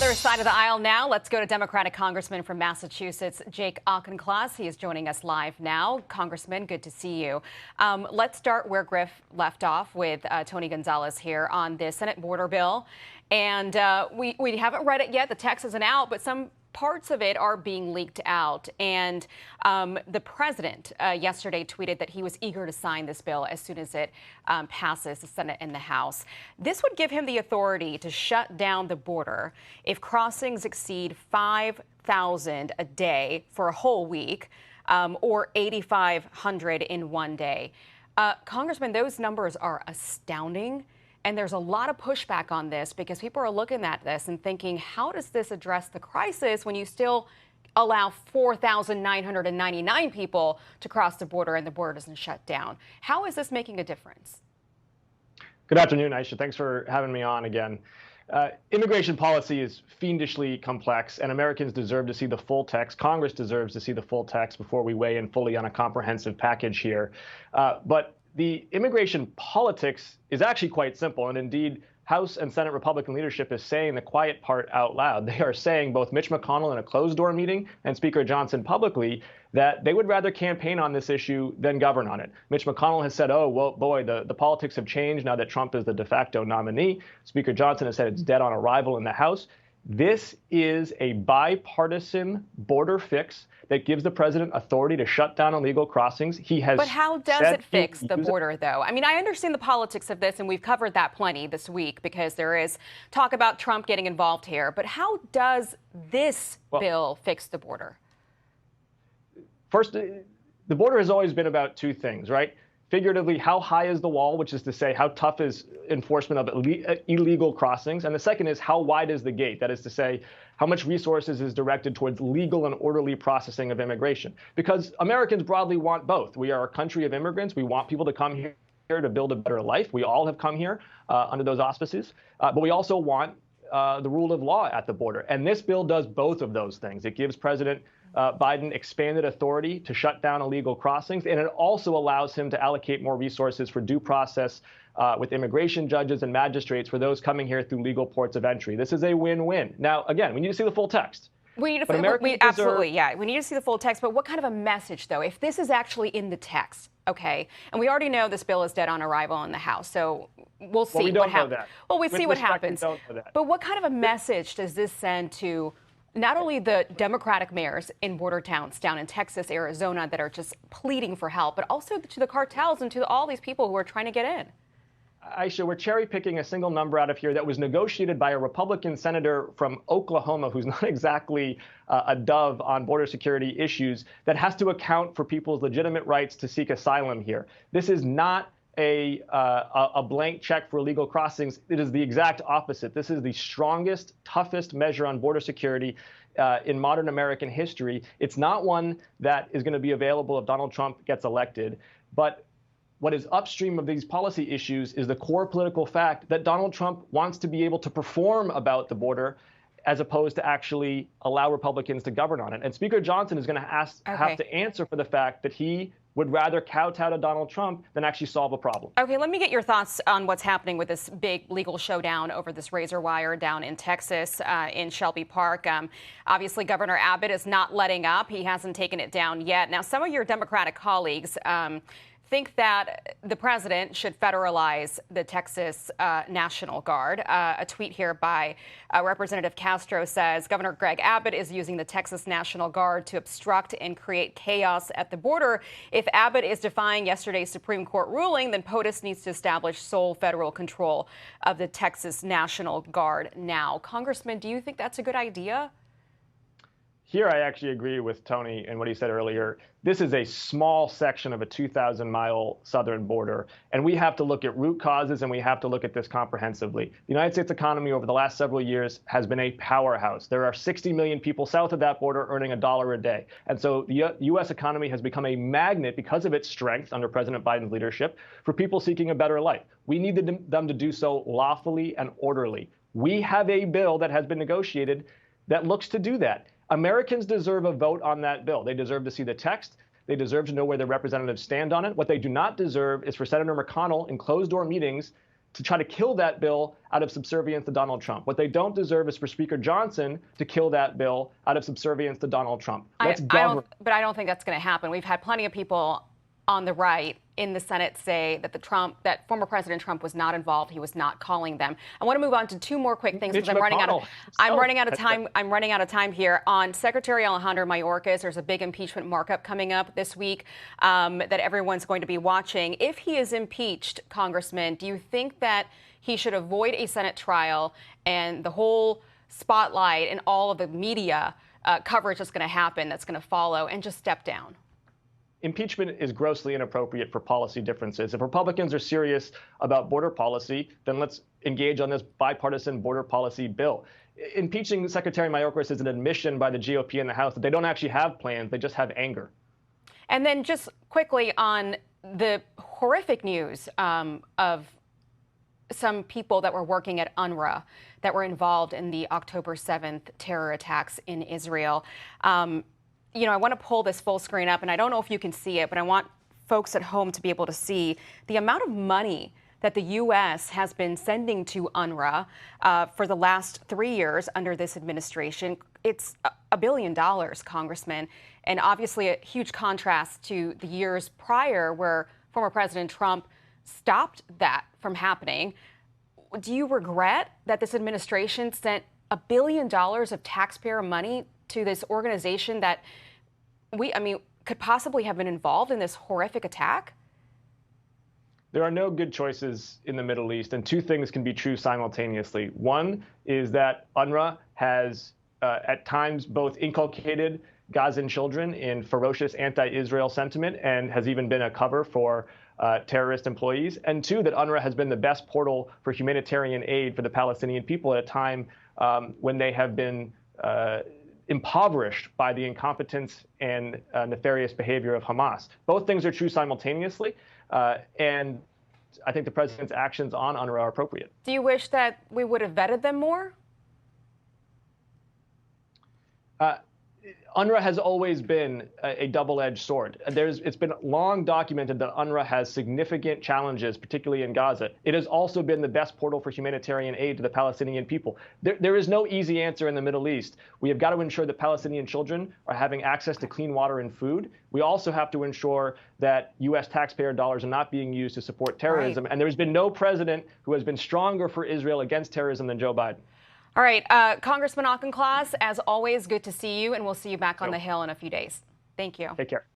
Other side of the aisle now. Let's go to Democratic Congressman from Massachusetts, Jake Auchincloss. He is joining us live now. Congressman, good to see you. Let's start where Griff left off with Tony Gonzalez here on the Senate border bill. And we haven't read it yet. The text isn't out, but some parts of it are being leaked out. And the president yesterday tweeted that he was eager to sign this bill as soon as it passes the Senate and the House. This would give him the authority to shut down the border if crossings exceed 5,000 a day for a whole week or 8,500 in one day. Congressman, those numbers are astounding. And there's a lot of pushback on this because people are looking at this and thinking, how does this address the crisis when you still allow 4,999 people to cross the border and the border doesn't shut down? How is this making a difference? Good afternoon, Aisha. Thanks for having me on again. Immigration policy is fiendishly complex, and Americans deserve to see the full text. Congress deserves to see the full text before we weigh in fully on a comprehensive package here. But the immigration politics is actually quite simple, and indeed, House and Senate Republican leadership is saying the quiet part out loud. They are saying, both Mitch McConnell in a closed-door meeting and Speaker Johnson publicly, that they would rather campaign on this issue than govern on it. Mitch McConnell has said, oh, well, boy, the politics have changed now that Trump is the de facto nominee. Speaker Johnson has said it's dead on arrival in the House. This is a bipartisan border fix that gives the president authority to shut down illegal crossings. He has. But how does it fix the border, though? I mean, I understand the politics of this, and we've covered that plenty this week because there is talk about Trump getting involved here. But how does this bill fix the border? First, the border has always been about two things, right? Figuratively, how high is the wall, which is to say, how tough is enforcement of illegal crossings? And the second is, how wide is the gate? That is to say, how much resources is directed towards legal and orderly processing of immigration? Because Americans broadly want both. We are a country of immigrants. We want people to come here to build a better life. We all have come here under those auspices. But we also want the rule of law at the border. And this bill does both of those things. It gives President Biden expanded authority to shut down illegal crossings, and it also allows him to allocate more resources for due process with immigration judges and magistrates for those coming here through legal ports of entry. This is a win-win. Now, again, we need to see the full text. We need to we need to see the full text. But what kind of a message, though, if this is actually in the text? Okay, and we already know this bill is dead on arrival in the House, so we'll see what happens. Well, we see what happens. But what kind of a message does this send to not only the Democratic mayors in border towns down in Texas, Arizona that are just pleading for help, but also to the cartels and to all these people who are trying to get in? Aisha, we're cherry picking a single number out of here that was negotiated by a Republican senator from Oklahoma who's not exactly a dove on border security issues that has to account for people's legitimate rights to seek asylum here. This is not a blank check for illegal crossings. It is the exact opposite. This is the strongest, toughest measure on border security in modern American history. It's not one that is going to be available if Donald Trump gets elected. But what is upstream of these policy issues is the core political fact that Donald Trump wants to be able to perform about the border as opposed to actually allow Republicans to govern on it. And Speaker Johnson is going to have to answer for the fact that he would rather kowtow to Donald Trump than actually solve a problem. Okay, let me get your thoughts on what's happening with this big legal showdown over this razor wire down in Texas, in Shelby Park. Obviously, Governor Abbott is not letting up. He hasn't taken it down yet. Now, some of your Democratic colleagues think that the president should federalize the Texas National Guard. A tweet here by Representative Castro says Governor Greg Abbott is using the Texas National Guard to obstruct and create chaos at the border. If Abbott is defying yesterday's Supreme Court ruling, then POTUS needs to establish sole federal control of the Texas National Guard now. Congressman, do you think that's a good idea? Here, I actually agree with Tony and what he said earlier. This is a small section of a 2,000-mile southern border, and we have to look at root causes, and we have to look at this comprehensively. The United States economy over the last several years has been a powerhouse. There are 60 million people south of that border earning $1 a day. And so the U.S. economy has become a magnet because of its strength under President Biden's leadership for people seeking a better life. We need them to do so lawfully and orderly. We have a bill that has been negotiated that looks to do that. Americans deserve a vote on that bill. They deserve to see the text. They deserve to know where their representatives stand on it. What they do not deserve is for Senator McConnell in closed-door meetings to try to kill that bill out of subservience to Donald Trump. What they don't deserve is for Speaker Johnson to kill that bill out of subservience to Donald Trump. But I don't think that's going to happen. We've had plenty of people on the right in the Senate say that that former President Trump was not involved. He was not calling them. I want to move on to two more quick things because I'm running out of time. I'm running out of time here. On Secretary Alejandro Mayorkas, there's a big impeachment markup coming up this week that everyone's going to be watching. If he is impeached, Congressman, do you think that he should avoid a Senate trial and the whole spotlight and all of the media coverage that's going to happen, that's going to follow, and just step down? Impeachment is grossly inappropriate for policy differences. If Republicans are serious about border policy, then let's engage on this bipartisan border policy bill. Impeaching Secretary Mayorkas is an admission by the GOP in the House that they don't actually have plans, they just have anger. And then just quickly on the horrific news of some people that were working at UNRWA that were involved in the October 7th terror attacks in Israel. You know, I want to pull this full screen up, and I don't know if you can see it, but I want folks at home to be able to see the amount of money that the U.S. has been sending to UNRWA for the last 3 years under this administration. It's $1 billion, Congressman, and obviously a huge contrast to the years prior where former President Trump stopped that from happening. Do you regret that this administration sent $1 billion of taxpayer money to this organization that could possibly have been involved in this horrific attack? There are no good choices in the Middle East, and two things can be true simultaneously. One is that UNRWA has at times both inculcated Gazan children in ferocious anti-Israel sentiment and has even been a cover for terrorist employees. And two, that UNRWA has been the best portal for humanitarian aid for the Palestinian people at a time when they have been impoverished by the incompetence and nefarious behavior of Hamas. Both things are true simultaneously, and I think the president's actions on UNRWA are appropriate. Do you wish that we would have vetted them more? UNRWA has always been a double-edged sword. It's been long documented that UNRWA has significant challenges, particularly in Gaza. It has also been the best portal for humanitarian aid to the Palestinian people. There is no easy answer in the Middle East. We have got to ensure that Palestinian children are having access to clean water and food. We also have to ensure that U.S. taxpayer dollars are not being used to support terrorism. Right. And there's been no president who has been stronger for Israel against terrorism than Joe Biden. All right, Congressman Auchincloss, as always, good to see you, and we'll see you back on the Hill in a few days. Thank you. Take care.